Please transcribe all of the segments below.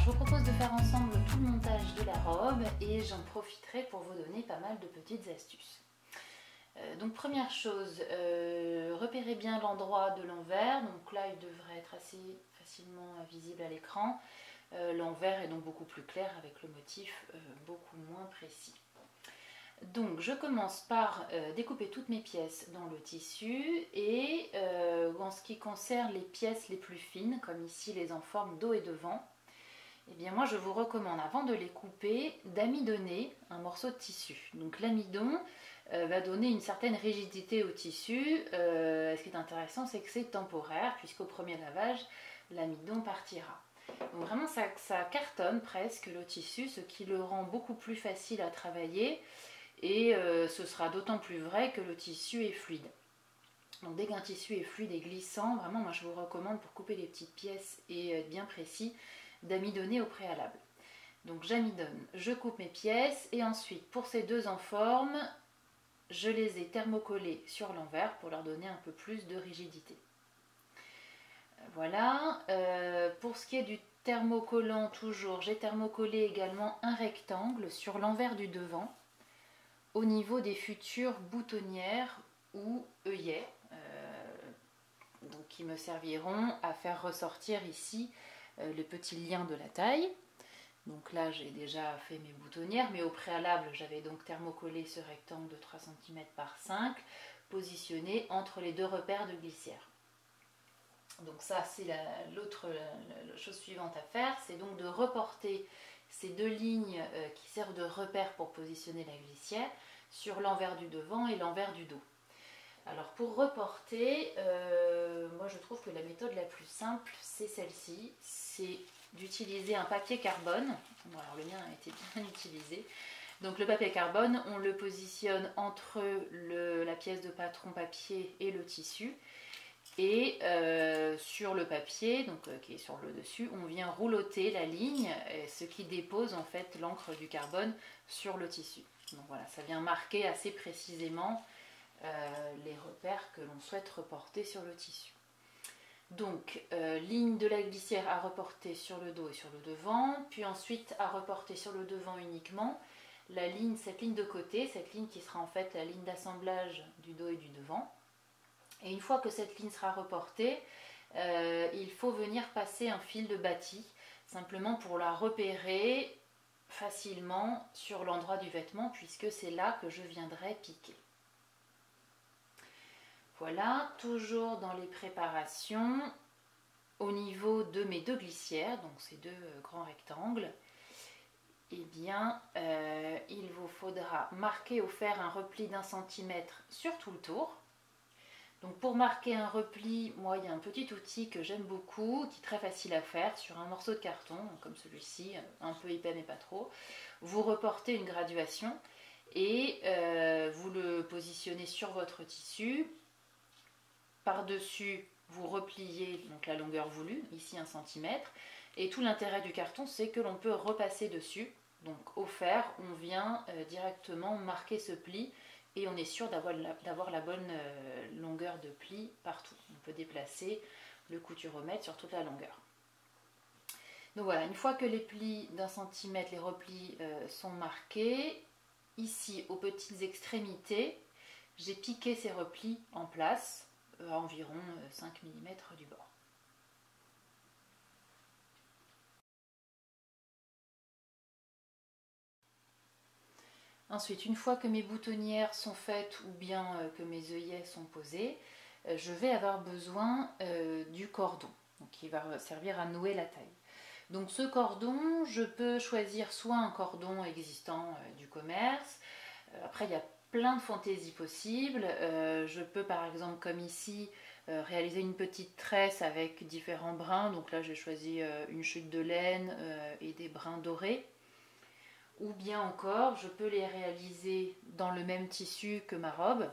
je vous propose de faire ensemble tout le montage de la robe et j'en profiterai pour vous donner pas mal de petites astuces. Donc première chose, repérez bien l'endroit de l'envers. Donc là il devrait être assez facilement visible à l'écran. L'envers est donc beaucoup plus clair avec le motif beaucoup moins précis. Donc je commence par découper toutes mes pièces dans le tissu et en ce qui concerne les pièces les plus fines, comme ici les en forme dos et devant, eh bien moi je vous recommande avant de les couper d'amidonner un morceau de tissu. Donc l'amidon va donner une certaine rigidité au tissu. Ce qui est intéressant, c'est que c'est temporaire puisqu'au premier lavage l'amidon partira. Donc vraiment ça cartonne presque le tissu, ce qui le rend beaucoup plus facile à travailler et ce sera d'autant plus vrai que le tissu est fluide. Donc dès qu'un tissu est fluide et glissant, vraiment moi je vous recommande pour couper les petites pièces et être bien précis d'amidonner au préalable. Donc j'amidonne, je coupe mes pièces et ensuite pour ces deux en forme, je les ai thermocollées sur l'envers pour leur donner un peu plus de rigidité. Voilà, pour ce qui est du thermocollant toujours, j'ai thermocollé également un rectangle sur l'envers du devant au niveau des futures boutonnières ou œillets, donc qui me serviront à faire ressortir ici le petit lien de la taille. Donc là j'ai déjà fait mes boutonnières, mais au préalable j'avais donc thermocollé ce rectangle de 3 cm par 5 positionné entre les deux repères de glissière. Donc ça c'est l'autre chose suivante à faire, c'est donc de reporter ces deux lignes qui servent de repère pour positionner la glissière sur l'envers du devant et l'envers du dos. Alors pour reporter, moi je trouve que la méthode la plus simple c'est celle-ci, c'est d'utiliser un papier carbone. Bon, alors le mien a été bien utilisé. Donc le papier carbone, on le positionne entre la pièce de patron papier et le tissu. Et sur le papier, donc qui est sur le dessus, on vient roulotter la ligne, ce qui dépose en fait l'encre du carbone sur le tissu. Donc voilà, ça vient marquer assez précisément les repères que l'on souhaite reporter sur le tissu. Donc ligne de la glissière à reporter sur le dos et sur le devant, puis ensuite à reporter sur le devant uniquement cette ligne de côté, cette ligne qui sera en fait la ligne d'assemblage du dos et du devant. Et une fois que cette ligne sera reportée, il faut venir passer un fil de bâti, simplement pour la repérer facilement sur l'endroit du vêtement, puisque c'est là que je viendrai piquer. Voilà, toujours dans les préparations, au niveau de mes deux glissières, donc ces deux grands rectangles, eh bien, il vous faudra marquer au fer un repli d'1 cm sur tout le tour. Donc pour marquer un repli, moi il y a un petit outil que j'aime beaucoup, qui est très facile à faire sur un morceau de carton, comme celui-ci, un peu épais mais pas trop. Vous reportez une graduation et vous le positionnez sur votre tissu. Par-dessus, vous repliez donc la longueur voulue, ici 1 cm. Et tout l'intérêt du carton, c'est que l'on peut repasser dessus. Donc au fer, on vient directement marquer ce pli. Et on est sûr d'avoir la bonne longueur de pli partout. On peut déplacer le couturomètre sur toute la longueur. Donc voilà, une fois que les plis d'1 cm, les replis sont marqués, ici aux petites extrémités, j'ai piqué ces replis en place à environ 5 mm du bord. Ensuite, une fois que mes boutonnières sont faites ou bien que mes œillets sont posés, je vais avoir besoin du cordon, donc qui va servir à nouer la taille. Donc ce cordon, je peux choisir soit un cordon existant du commerce, après il y a plein de fantaisies possibles, je peux par exemple comme ici réaliser une petite tresse avec différents brins, donc là j'ai choisi une chute de laine et des brins dorés. Ou bien encore, je peux les réaliser dans le même tissu que ma robe.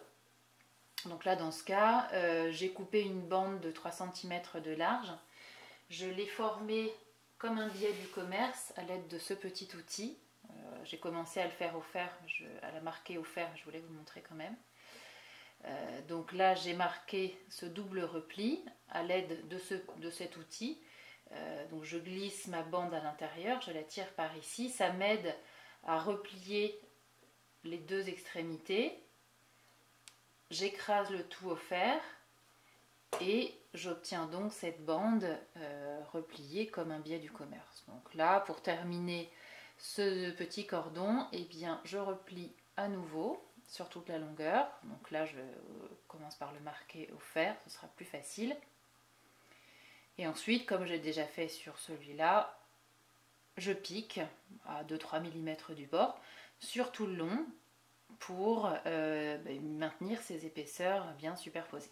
Donc là, dans ce cas, j'ai coupé une bande de 3 cm de large. Je l'ai formée comme un billet du commerce à l'aide de ce petit outil. J'ai commencé à le faire au fer, à la marquer au fer, je voulais vous montrer quand même. Donc là, j'ai marqué ce double repli à l'aide de cet outil. Donc je glisse ma bande à l'intérieur, je la tire par ici, ça m'aide à replier les deux extrémités. J'écrase le tout au fer et j'obtiens donc cette bande repliée comme un billet du commerce. Donc là, pour terminer ce petit cordon, eh bien, je replie à nouveau sur toute la longueur. Donc là, je commence par le marquer au fer, ce sera plus facile. Et ensuite, comme j'ai déjà fait sur celui-là, je pique à 2-3 mm du bord sur tout le long pour maintenir ces épaisseurs bien superposées.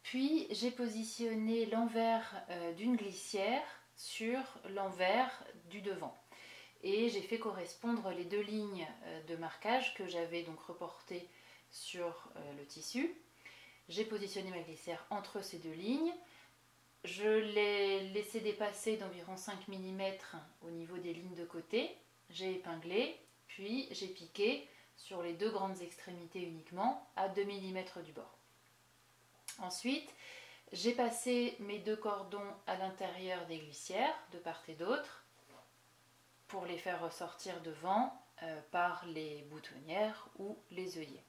Puis j'ai positionné l'envers d'une glissière sur l'envers du devant. Et j'ai fait correspondre les deux lignes de marquage que j'avais donc reportées sur le tissu. J'ai positionné ma glissière entre ces deux lignes. Je l'ai laissé dépasser d'environ 5 mm au niveau des lignes de côté. J'ai épinglé, puis j'ai piqué sur les deux grandes extrémités uniquement à 2 mm du bord. Ensuite, j'ai passé mes deux cordons à l'intérieur des glissières, de part et d'autre, pour les faire ressortir devant par les boutonnières ou les œillets.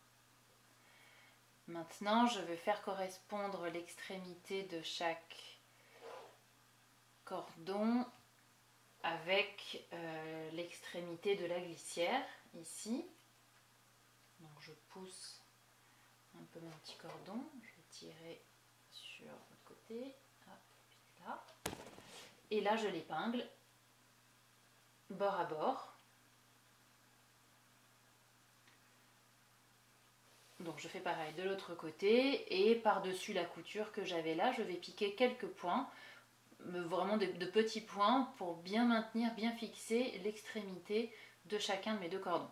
Maintenant, je vais faire correspondre l'extrémité de chaque cordon avec l'extrémité de la glissière, ici. Donc je pousse un peu mon petit cordon, je vais tirer sur l'autre côté, hop, là. Et là je l'épingle bord à bord. Donc je fais pareil de l'autre côté et par-dessus la couture que j'avais là, je vais piquer quelques points, vraiment de petits points pour bien maintenir, bien fixer l'extrémité de chacun de mes deux cordons.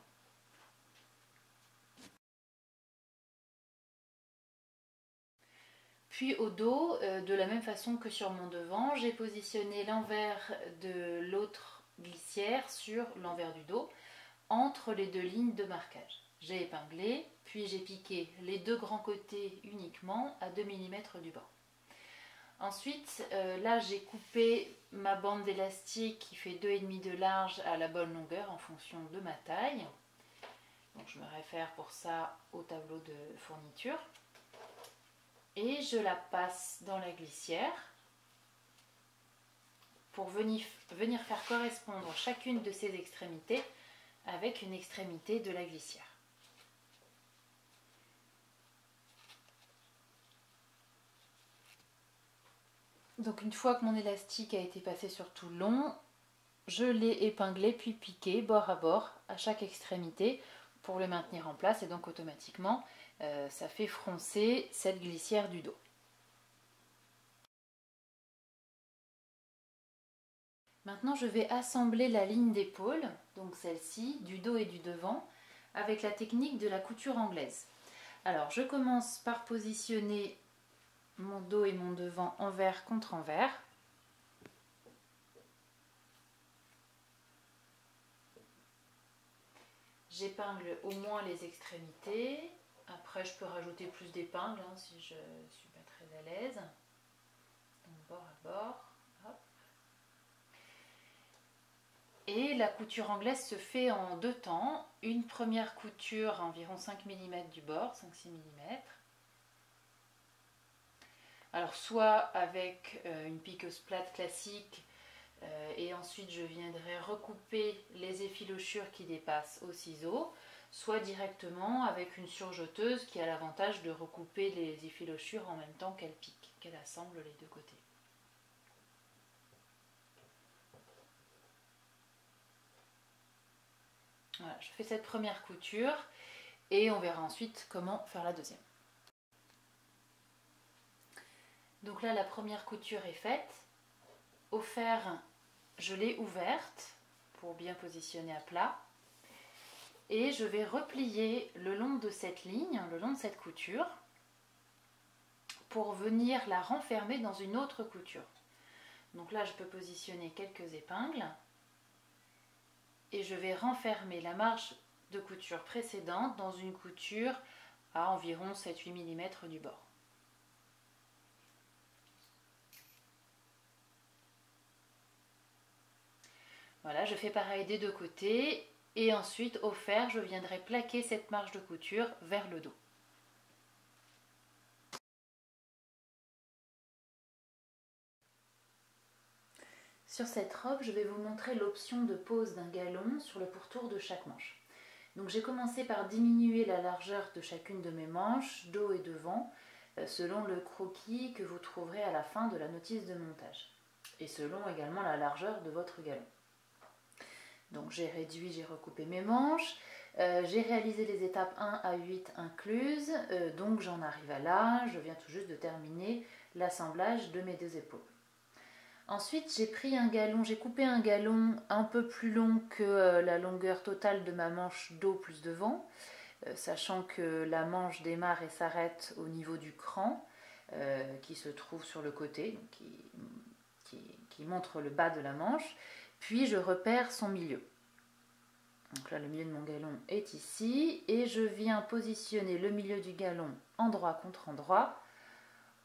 Puis au dos, de la même façon que sur mon devant, j'ai positionné l'envers de l'autre glissière sur l'envers du dos, entre les deux lignes de marquage. J'ai épinglé, puis j'ai piqué les deux grands côtés uniquement à 2 mm du bord. Ensuite, là j'ai coupé ma bande d'élastique qui fait 2,5 de large à la bonne longueur en fonction de ma taille. Donc je me réfère pour ça au tableau de fourniture. Et je la passe dans la glissière pour venir faire correspondre chacune de ces extrémités avec une extrémité de la glissière. Donc une fois que mon élastique a été passé sur tout le long, je l'ai épinglé puis piqué bord à bord à chaque extrémité pour le maintenir en place et donc automatiquement ça fait froncer cette glissière du dos. Maintenant je vais assembler la ligne d'épaule, donc celle-ci, du dos et du devant, avec la technique de la couture anglaise. Alors je commence par positionner mon dos et mon devant envers contre envers. J'épingle au moins les extrémités. Après, je peux rajouter plus d'épingles si je ne suis pas très à l'aise. Donc, bord à bord. Hop. Et la couture anglaise se fait en deux temps. Une première couture à environ 5 mm du bord, 5-6 mm. Alors, soit avec une piqueuse plate classique, et ensuite je viendrai recouper les effilochures qui dépassent au ciseau, soit directement avec une surjeteuse qui a l'avantage de recouper les effilochures en même temps qu'elle pique, qu'elle assemble les deux côtés. Voilà, je fais cette première couture et on verra ensuite comment faire la deuxième. Donc là la première couture est faite. Au fer, je l'ai ouverte pour bien positionner à plat. Et je vais replier le long de cette ligne, le long de cette couture, pour venir la renfermer dans une autre couture. Donc là, je peux positionner quelques épingles et je vais renfermer la marge de couture précédente dans une couture à environ 7-8 mm du bord. Voilà, je fais pareil des deux côtés et ensuite au fer, je viendrai plaquer cette marge de couture vers le dos. Sur cette robe, je vais vous montrer l'option de pose d'un galon sur le pourtour de chaque manche. Donc j'ai commencé par diminuer la largeur de chacune de mes manches, dos et devant, selon le croquis que vous trouverez à la fin de la notice de montage, et selon également la largeur de votre galon. Donc j'ai réduit, j'ai recoupé mes manches, j'ai réalisé les étapes 1 à 8 incluses, donc j'en arrive à là, je viens tout juste de terminer l'assemblage de mes deux épaules. Ensuite, j'ai pris un galon, j'ai coupé un galon un peu plus long que la longueur totale de ma manche dos plus devant, sachant que la manche démarre et s'arrête au niveau du cran qui se trouve sur le côté, donc qui montre le bas de la manche, puis je repère son milieu. Donc là, le milieu de mon galon est ici, et je viens positionner le milieu du galon endroit contre endroit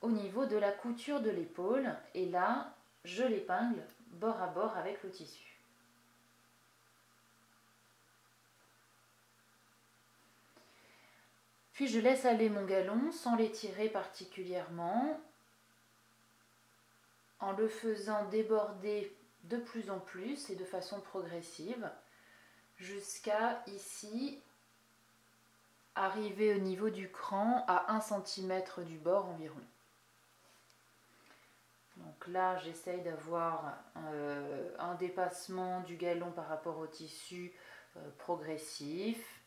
au niveau de la couture de l'épaule, et là, je l'épingle bord à bord avec le tissu. Puis je laisse aller mon galon sans l'étirer particulièrement, en le faisant déborder de plus en plus et de façon progressive, jusqu'à ici, arriver au niveau du cran à 1 cm du bord environ. Donc là, j'essaye d'avoir un dépassement du galon par rapport au tissu progressif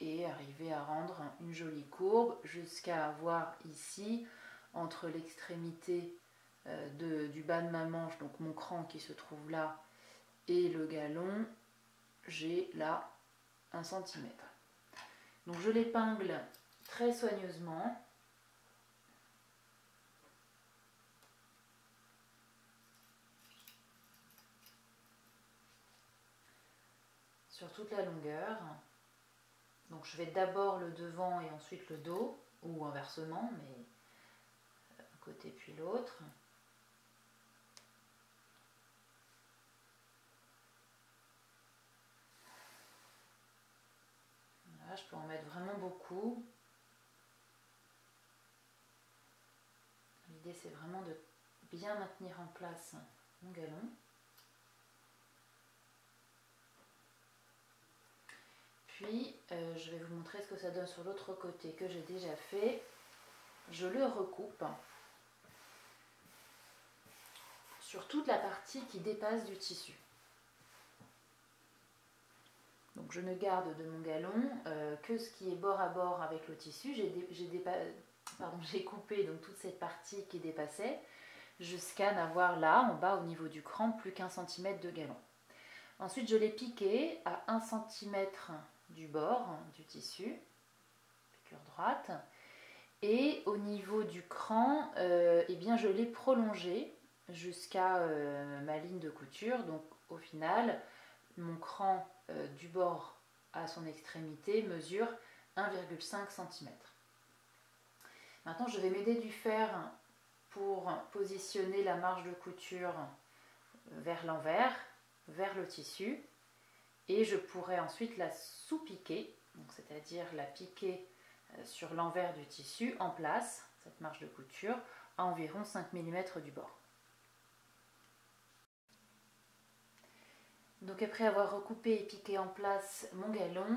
et arriver à rendre une jolie courbe jusqu'à avoir ici, entre l'extrémité du bas de ma manche, donc mon cran qui se trouve là, et le galon, j'ai là 1 cm. Donc je l'épingle très soigneusement. Sur toute la longueur. Donc je vais d'abord le devant et ensuite le dos, ou inversement, mais un côté puis l'autre. Là, je peux en mettre vraiment beaucoup. L'idée, c'est vraiment de bien maintenir en place mon galon. Puis, je vais vous montrer ce que ça donne sur l'autre côté que j'ai déjà fait. Je le recoupe sur toute la partie qui dépasse du tissu. Donc je ne garde de mon galon que ce qui est bord à bord avec le tissu. J'ai coupé donc toute cette partie qui dépassait jusqu'à n'avoir là, en bas au niveau du cran, plus qu'1 cm de galon. Ensuite, je l'ai piqué à 1 cm du bord du tissu, piqûre droite, et au niveau du cran, eh bien, je l'ai prolongé jusqu'à ma ligne de couture. Donc au final, mon cran du bord à son extrémité mesure 1,5 cm. Maintenant, je vais m'aider du fer pour positionner la marge de couture vers l'envers, vers le tissu, et je pourrais ensuite la sous-piquer, c'est-à-dire la piquer sur l'envers du tissu en place, cette marge de couture, à environ 5 mm du bord. Donc après avoir recoupé et piqué en place mon galon,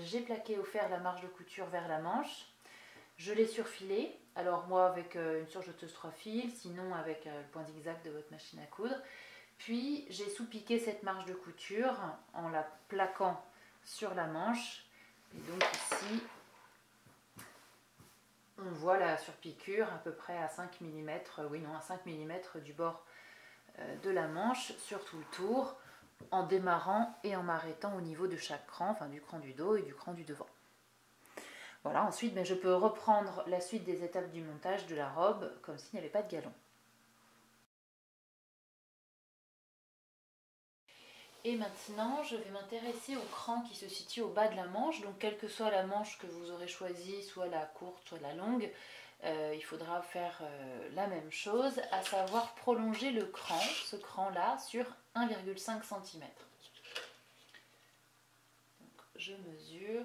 j'ai plaqué au fer la marge de couture vers la manche. Je l'ai surfilé, alors moi avec une surjeteuse 3 fils, sinon avec le point zigzag de votre machine à coudre. Puis j'ai sous-piqué cette marge de couture en la plaquant sur la manche. Et donc ici, on voit la surpiqûre à peu près à 5 mm, à 5 mm du bord de la manche sur tout le tour, en démarrant et en m'arrêtant au niveau de chaque cran, enfin du cran du dos et du cran du devant. Voilà, ensuite je peux reprendre la suite des étapes du montage de la robe comme s'il n'y avait pas de galon. Et maintenant, je vais m'intéresser au cran qui se situe au bas de la manche. Donc, quelle que soit la manche que vous aurez choisie, soit la courte, soit la longue, il faudra faire la même chose, à savoir prolonger le cran, ce cran-là, sur 1,5 cm. Donc, je mesure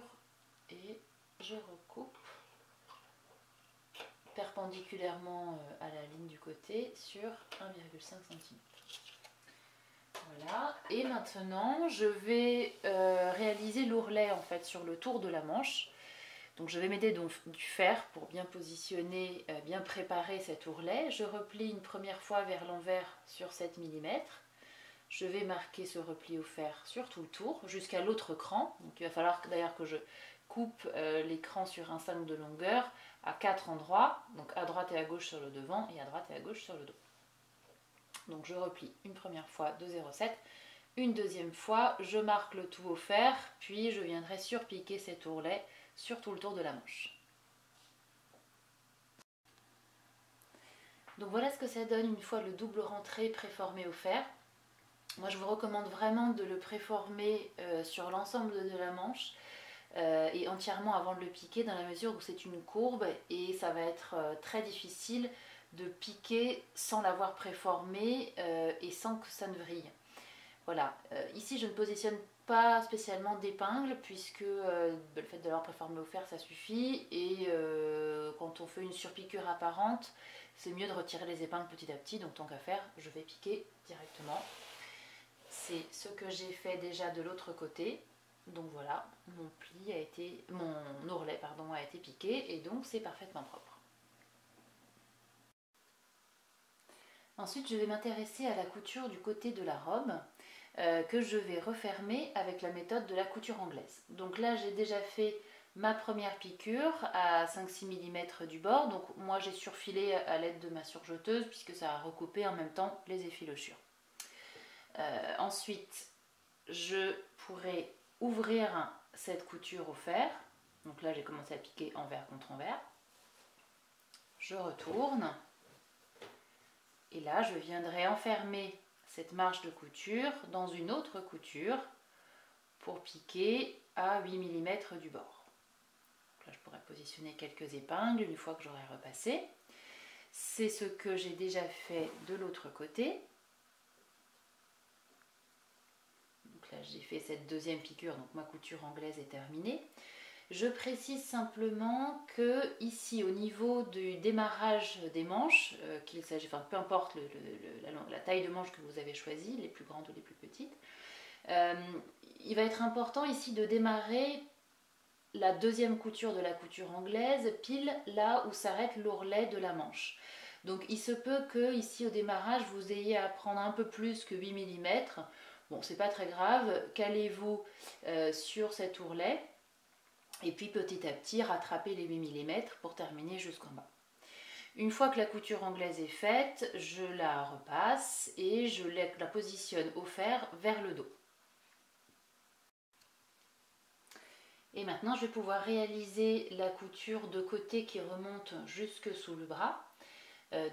et je recoupe perpendiculairement à la ligne du côté sur 1,5 cm. Voilà, et maintenant je vais réaliser l'ourlet en fait sur le tour de la manche. Donc je vais m'aider donc du fer pour bien positionner, bien préparer cet ourlet. Je replie une première fois vers l'envers sur 7 mm. Je vais marquer ce repli au fer sur tout le tour jusqu'à l'autre cran. Donc il va falloir d'ailleurs que je coupe les crans sur un 5 de longueur à 4 endroits, donc à droite et à gauche sur le devant et à droite et à gauche sur le dos. Donc je replie une première fois de 0,7, une deuxième fois, je marque le tout au fer, puis je viendrai surpiquer cet ourlet sur tout le tour de la manche. Donc voilà ce que ça donne une fois le double rentré préformé au fer. Moi je vous recommande vraiment de le préformer sur l'ensemble de la manche et entièrement avant de le piquer, dans la mesure où c'est une courbe et ça va être très difficile de piquer sans l'avoir préformé et sans que ça ne vrille. Voilà, ici je ne positionne pas spécialement d'épingle puisque le fait de l'avoir préformé au fer ça suffit, et quand on fait une surpiqûre apparente, c'est mieux de retirer les épingles petit à petit, donc tant qu'à faire, je vais piquer directement. C'est ce que j'ai fait déjà de l'autre côté. Donc voilà, mon ourlet a été piqué et donc c'est parfaitement propre. Ensuite, je vais m'intéresser à la couture du côté de la robe que je vais refermer avec la méthode de la couture anglaise. Donc là, j'ai déjà fait ma première piqûre à 5-6 mm du bord. Donc moi, j'ai surfilé à l'aide de ma surjeteuse puisque ça a recoupé en même temps les effilochures. Ensuite, je pourrai ouvrir cette couture au fer. Donc là, j'ai commencé à piquer envers contre envers. Je retourne. Et là, je viendrai enfermer cette marge de couture dans une autre couture pour piquer à 8 mm du bord. Donc là, je pourrais positionner quelques épingles une fois que j'aurai repassé. C'est ce que j'ai déjà fait de l'autre côté. Donc là, j'ai fait cette deuxième piqûre, donc ma couture anglaise est terminée. Je précise simplement que ici, au niveau du démarrage des manches, qu'il s'agit, enfin peu importe la taille de manche que vous avez choisie, les plus grandes ou les plus petites, il va être important ici de démarrer la deuxième couture de la couture anglaise pile là où s'arrête l'ourlet de la manche. Donc il se peut que ici au démarrage vous ayez à prendre un peu plus que 8 mm. Bon, c'est pas très grave, calez-vous sur cet ourlet. Et puis petit à petit rattraper les 8 mm pour terminer jusqu'en bas. Une fois que la couture anglaise est faite, je la repasse et je la positionne au fer vers le dos. Et maintenant je vais pouvoir réaliser la couture de côté qui remonte jusque sous le bras.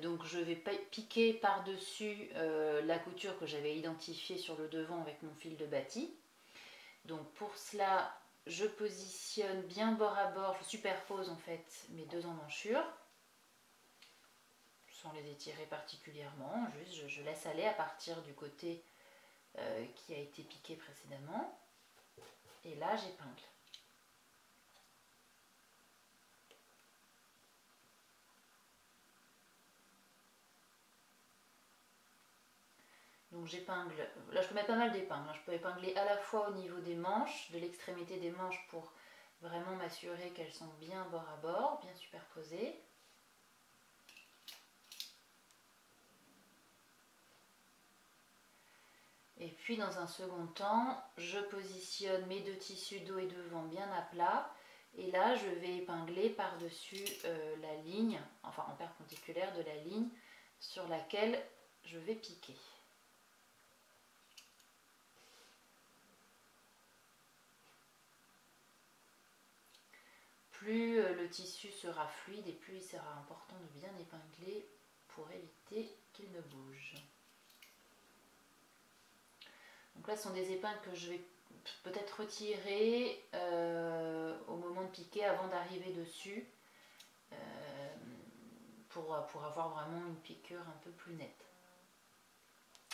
Donc je vais piquer par-dessus la couture que j'avais identifiée sur le devant avec mon fil de bâti. Donc pour cela, je positionne bien bord à bord, je superpose en fait mes deux emmanchures, sans les étirer particulièrement, juste je laisse aller à partir du côté qui a été piqué précédemment, et là j'épingle. Donc j'épingle, là je peux mettre pas mal d'épingles, je peux épingler à la fois au niveau des manches, de l'extrémité des manches pour vraiment m'assurer qu'elles sont bien bord à bord, bien superposées. Et puis dans un second temps, je positionne mes deux tissus dos et devant bien à plat. Et là, je vais épingler par-dessus la ligne, enfin en perpendiculaire de la ligne sur laquelle je vais piquer. Plus le tissu sera fluide et plus il sera important de bien épingler pour éviter qu'il ne bouge. Donc là, ce sont des épingles que je vais peut-être retirer au moment de piquer avant d'arriver dessus pour avoir vraiment une piqûre un peu plus nette.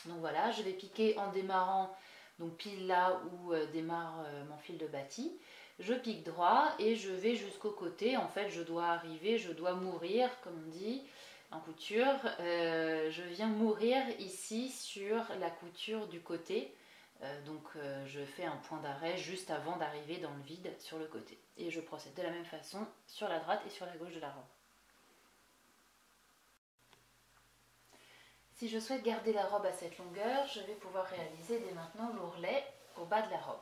Donc voilà, je vais piquer en démarrant, donc pile là où démarre mon fil de bâti. Je pique droit et je vais jusqu'au côté. En fait, je dois mourir, comme on dit en couture. Je viens mourir ici sur la couture du côté. Je fais un point d'arrêt juste avant d'arriver dans le vide sur le côté. Et je procède de la même façon sur la droite et sur la gauche de la robe. Si je souhaite garder la robe à cette longueur, je vais pouvoir réaliser dès maintenant l'ourlet au bas de la robe.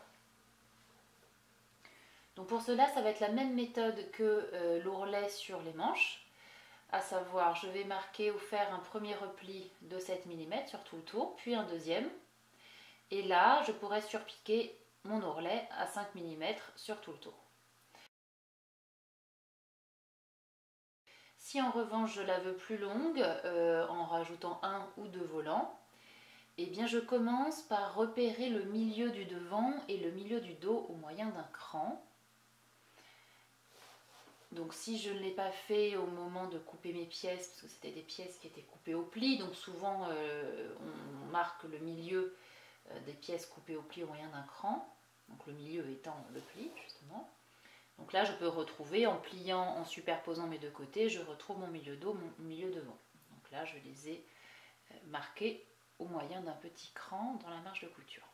Donc pour cela, ça va être la même méthode que l'ourlet sur les manches, à savoir je vais marquer ou faire un premier repli de 7 mm sur tout le tour, puis un deuxième. Et là, je pourrais surpiquer mon ourlet à 5 mm sur tout le tour. Si en revanche je la veux plus longue, en rajoutant un ou deux volants, eh bien je commence par repérer le milieu du devant et le milieu du dos au moyen d'un cran. Donc si je ne l'ai pas fait au moment de couper mes pièces, parce que c'était des pièces qui étaient coupées au pli, donc souvent on marque le milieu des pièces coupées au pli au moyen d'un cran, donc le milieu étant le pli justement. Donc là je peux retrouver en pliant, en superposant mes deux côtés, je retrouve mon milieu dos, mon milieu devant. Donc là je les ai marqués au moyen d'un petit cran dans la marge de couture.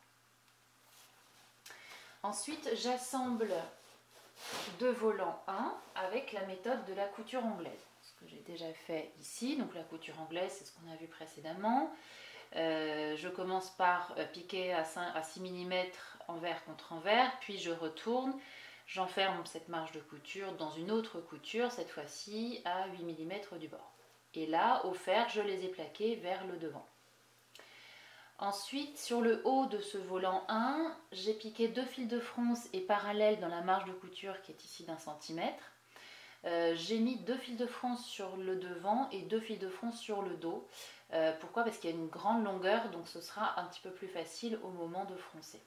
Ensuite j'assemble deux volants 1 avec la méthode de la couture anglaise, ce que j'ai déjà fait ici. Donc la couture anglaise, c'est ce qu'on a vu précédemment. Je commence par piquer à 6 mm envers contre envers, puis je retourne, j'enferme cette marge de couture dans une autre couture, cette fois-ci à 8 mm du bord. Et là, au fer, je les ai plaqués vers le devant. Ensuite, sur le haut de ce volant 1, j'ai piqué 2 fils de fronce et parallèle dans la marge de couture qui est ici d'1 cm. J'ai mis 2 fils de fronce sur le devant et 2 fils de fronce sur le dos. Pourquoi? Parce qu'il y a une grande longueur, donc ce sera un petit peu plus facile au moment de froncer.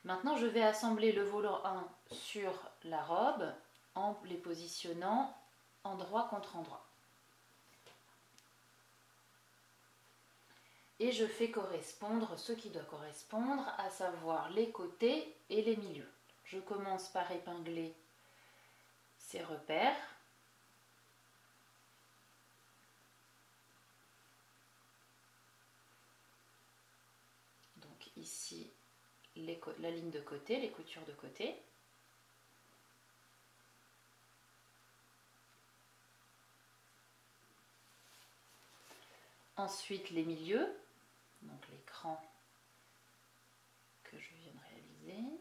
Maintenant, je vais assembler le volant 1 sur la robe en les positionnant endroit contre endroit. Et je fais correspondre ce qui doit correspondre, à savoir les côtés et les milieux. Je commence par épingler ces repères. Donc ici, la ligne de côté, les coutures de côté. Ensuite, les milieux. Donc l'écran que je viens de réaliser.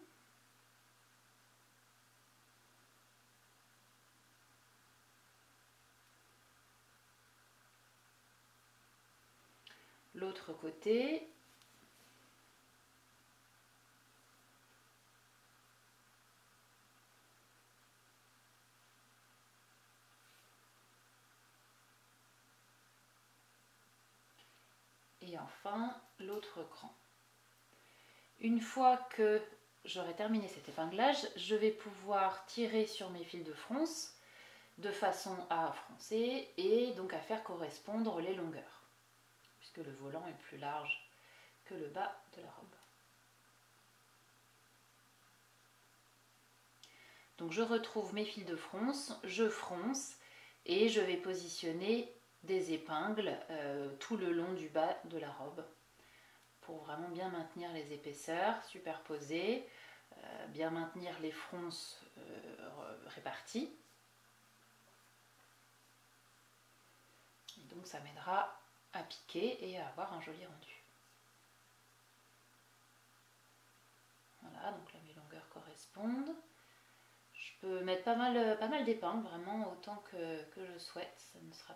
L'autre côté. Et enfin, l'autre cran. Une fois que j'aurai terminé cet épinglage, je vais pouvoir tirer sur mes fils de fronce de façon à froncer et donc à faire correspondre les longueurs, puisque le volant est plus large que le bas de la robe. Donc je retrouve mes fils de fronce, je fronce et je vais positionner des épingles tout le long du bas de la robe pour vraiment bien maintenir les épaisseurs superposées, bien maintenir les fronces réparties. Et donc ça m'aidera à piquer et à avoir un joli rendu. Voilà, donc là mes longueurs correspondent. Je peux mettre pas mal d'épingles, vraiment autant que je souhaite, ça ne sera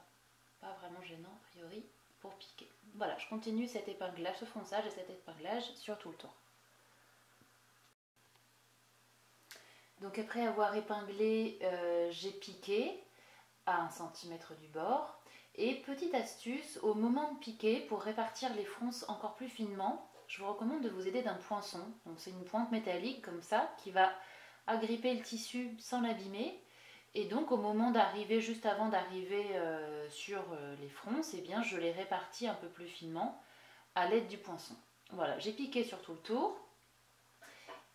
pas vraiment gênant a priori pour piquer. Voilà, je continue cet épinglage, ce fronçage et cet épinglage sur tout le tour. Donc après avoir épinglé, j'ai piqué à 1 cm du bord. Et petite astuce, au moment de piquer, pour répartir les fronces encore plus finement, je vous recommande de vous aider d'un poinçon. Donc c'est une pointe métallique comme ça qui va agripper le tissu sans l'abîmer. Et donc au moment d'arriver, juste avant d'arriver sur les fronces, eh bien, je les répartis un peu plus finement à l'aide du poinçon. Voilà, j'ai piqué sur tout le tour.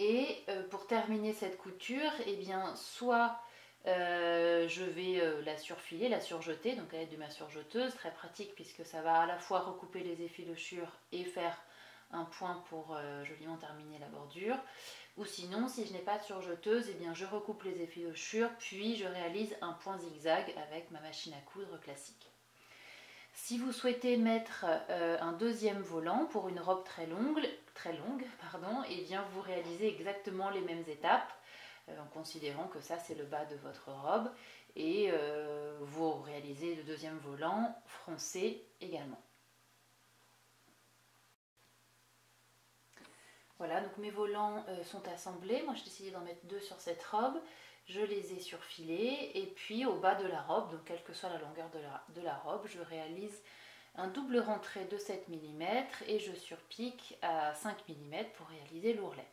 Et pour terminer cette couture, eh bien, soit je vais la surfiler, la surjeter, donc à l'aide de ma surjeteuse, très pratique puisque ça va à la fois recouper les effilochures et faire un point pour joliment terminer la bordure. Ou sinon, si je n'ai pas de surjeteuse, eh bien, je recoupe les effilochures, puis je réalise un point zigzag avec ma machine à coudre classique. Si vous souhaitez mettre un deuxième volant pour une robe très longue, et bien vous réalisez exactement les mêmes étapes en considérant que ça c'est le bas de votre robe et vous réalisez le deuxième volant froncé également. Voilà, donc mes volants sont assemblés. Moi j'ai décidé d'en mettre 2 sur cette robe. Je les ai surfilés et puis au bas de la robe, donc quelle que soit la longueur de la robe, je réalise un double rentré de 7 mm et je surpique à 5 mm pour réaliser l'ourlet.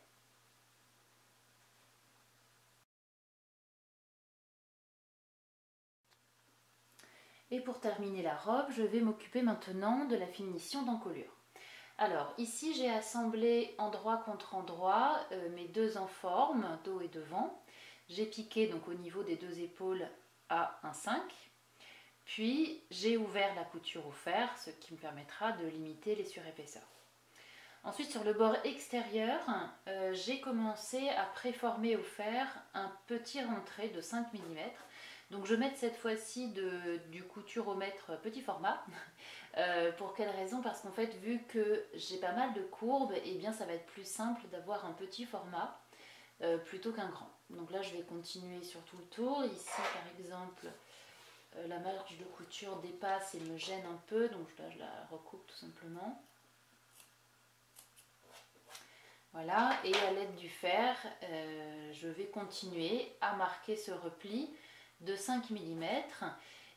Et pour terminer la robe, je vais m'occuper maintenant de la finition d'encolure. Alors ici j'ai assemblé endroit contre endroit mes deux enformes, dos et devant. J'ai piqué donc au niveau des deux épaules à 1,5. Puis j'ai ouvert la couture au fer, ce qui me permettra de limiter les surépaisseurs. Ensuite sur le bord extérieur, j'ai commencé à préformer au fer un petit rentré de 5 mm. Donc je mets cette fois-ci du couture au mètre petit format. Pour quelle raison? Parce qu'en fait vu que j'ai pas mal de courbes, et bien ça va être plus simple d'avoir un petit format plutôt qu'un grand. Donc là je vais continuer sur tout le tour. Ici par exemple la marge de couture dépasse et me gêne un peu, donc là je la recoupe tout simplement. Voilà, et à l'aide du fer, je vais continuer à marquer ce repli de 5 mm.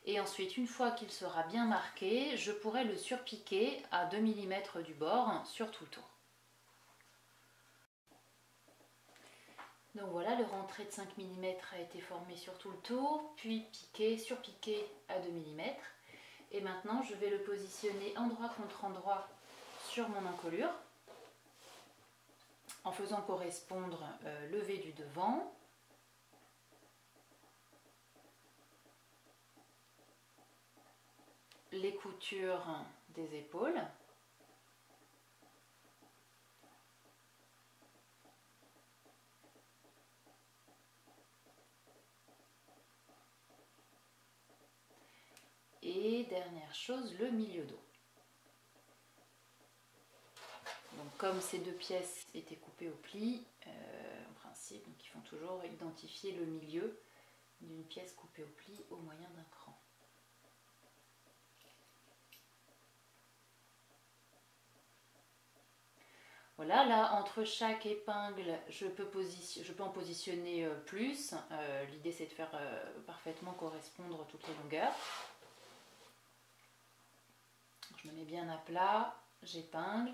Et ensuite, une fois qu'il sera bien marqué, je pourrai le surpiquer à 2 mm du bord sur tout le tour. Donc voilà, le rentré de 5 mm a été formé sur tout le tour, puis piqué, surpiqué à 2 mm. Et maintenant, je vais le positionner endroit contre endroit sur mon encolure, en faisant correspondre le V du devant, les coutures des épaules, et dernière chose, le milieu dos. Donc comme ces deux pièces étaient coupées au pli, en principe, donc il faut toujours identifier le milieu d'une pièce coupée au pli au moyen d'un cran. Voilà, là entre chaque épingle, je peux en positionner plus. L'idée c'est de faire parfaitement correspondre toutes les longueurs. Je me mets bien à plat, j'épingle.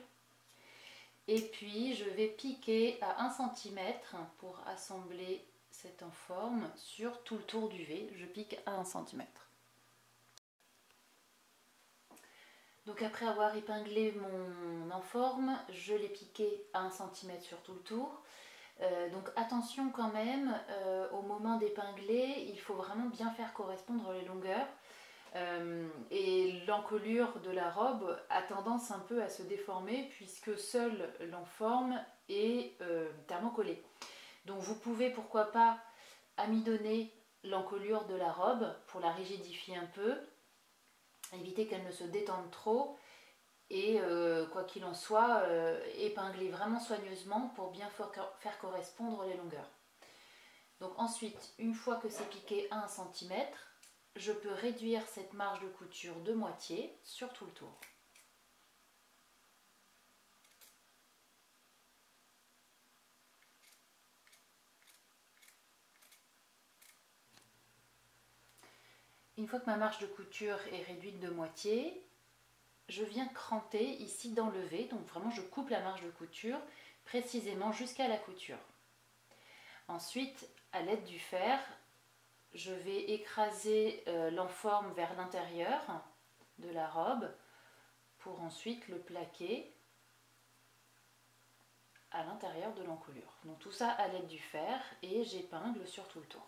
Et puis je vais piquer à 1 cm pour assembler cette enforme sur tout le tour du V. Je pique à 1 cm. Donc après avoir épinglé mon enforme, je l'ai piqué à 1 cm sur tout le tour. Donc attention quand même, au moment d'épingler, il faut vraiment bien faire correspondre les longueurs. Et l'encolure de la robe a tendance un peu à se déformer puisque seule l'enforme est thermocollée. Donc vous pouvez pourquoi pas amidonner l'encolure de la robe pour la rigidifier un peu, éviter qu'elle ne se détende trop et quoi qu'il en soit, épingler vraiment soigneusement pour bien faire correspondre les longueurs. Donc ensuite, une fois que c'est piqué à 1 cm, je peux réduire cette marge de couture de moitié sur tout le tour. Une fois que ma marge de couture est réduite de moitié, je viens cranter ici d'enlever, donc vraiment je coupe la marge de couture précisément jusqu'à la couture. Ensuite, à l'aide du fer, je vais écraser l'enforme vers l'intérieur de la robe pour ensuite le plaquer à l'intérieur de l'encolure. Donc tout ça à l'aide du fer et j'épingle sur tout le tour.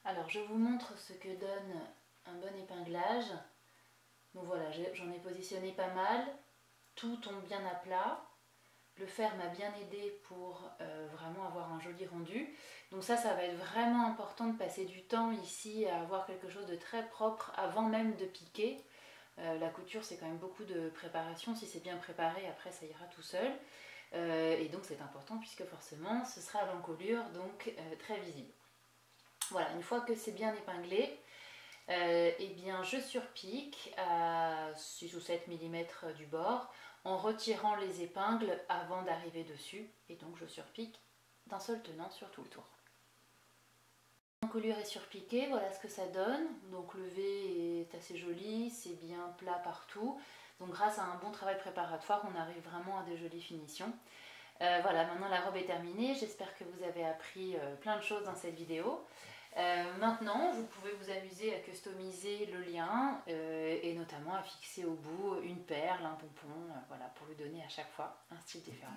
Alors je vous montre ce que donne un bon épinglage. Donc voilà, j'en ai positionné pas mal, tout tombe bien à plat. Le fer m'a bien aidé pour vraiment avoir un joli rendu. Donc ça va être vraiment important de passer du temps ici à avoir quelque chose de très propre avant même de piquer. La couture, c'est quand même beaucoup de préparation. Si c'est bien préparé, après ça ira tout seul. Et donc c'est important puisque forcément ce sera à l'encolure, donc très visible. Voilà, une fois que c'est bien épinglé, eh bien je surpique à 6 ou 7 mm du bord en retirant les épingles avant d'arriver dessus, et donc je surpique d'un seul tenant sur tout le tour. L'encolure est surpiquée, voilà ce que ça donne. Donc le V est assez joli, c'est bien plat partout. Donc grâce à un bon travail préparatoire, on arrive vraiment à des jolies finitions. Voilà, maintenant la robe est terminée. J'espère que vous avez appris plein de choses dans cette vidéo. Maintenant, vous pouvez vous amuser à customiser le lien et notamment à fixer au bout une perle, un pompon, voilà, pour lui donner à chaque fois un style différent.